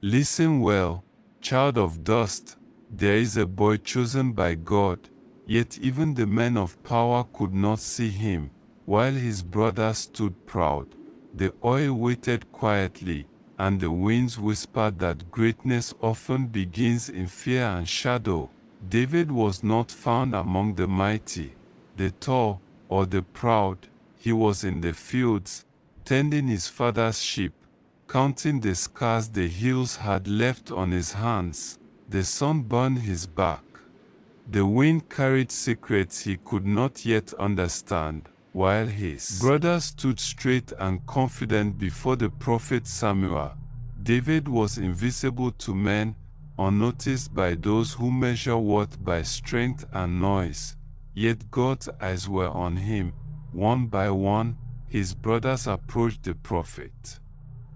Listen well, child of dust, there is a boy chosen by God, yet even the men of power could not see him, while his brothers stood proud. The oil waited quietly, and the winds whispered that greatness often begins in fear and shadow. David was not found among the mighty, the tall, or the proud. He was in the fields, tending his father's sheep, counting the scars the hills had left on his hands. The sun burned his back. The wind carried secrets he could not yet understand, while his brothers stood straight and confident before the prophet Samuel. David was invisible to men, unnoticed by those who measure worth by strength and noise. Yet God's eyes were on him. One by one, his brothers approached the prophet.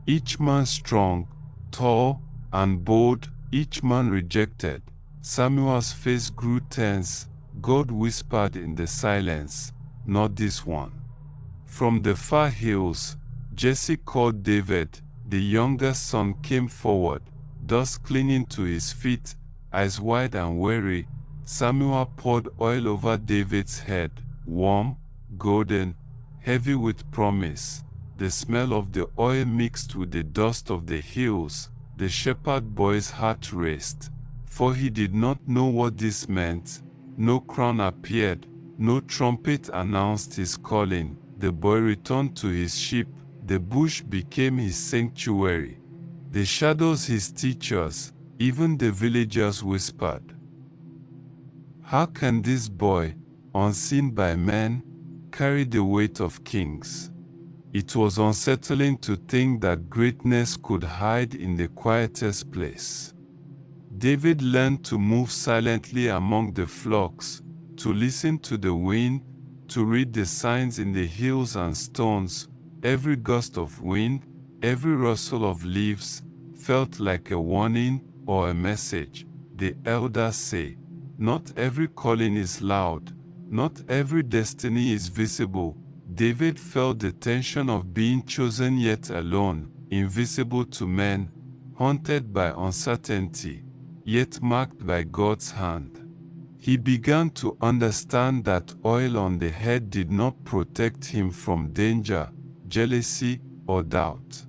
Each man strong, tall, and bold, each man rejected. Samuel's face grew tense. God whispered in the silence, "Not this one." From the far hills, Jesse called David. The youngest son came forward, dust clinging to his feet, eyes wide and weary. Samuel poured oil over David's head, warm, golden, heavy with promise. The smell of the oil mixed with the dust of the hills. The shepherd boy's heart raced, for he did not know what this meant. No crown appeared, no trumpet announced his calling. The boy returned to his sheep. The bush became his sanctuary. The shadows his teachers. Even the villagers whispered, "How can this boy, unseen by men, carry the weight of kings?" It was unsettling to think that greatness could hide in the quietest place. David learned to move silently among the flocks, to listen to the wind, to read the signs in the hills and stones. Every gust of wind, every rustle of leaves, felt like a warning or a message. The elders say, "Not every calling is loud, not every destiny is visible." David felt the tension of being chosen yet alone, invisible to men, haunted by uncertainty, yet marked by God's hand. He began to understand that oil on the head did not protect him from danger, jealousy, or doubt.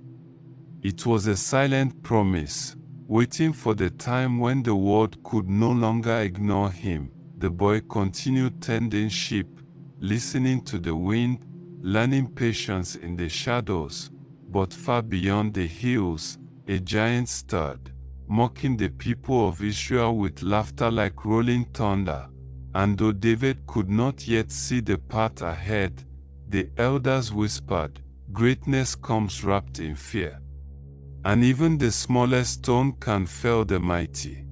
It was a silent promise, waiting for the time when the world could no longer ignore him. The boy continued tending sheep, listening to the wind, learning patience in the shadows. But far beyond the hills, a giant stirred, mocking the people of Israel with laughter like rolling thunder. And though David could not yet see the path ahead, the elders whispered, "Greatness comes wrapped in fear. And even the smallest stone can fell the mighty."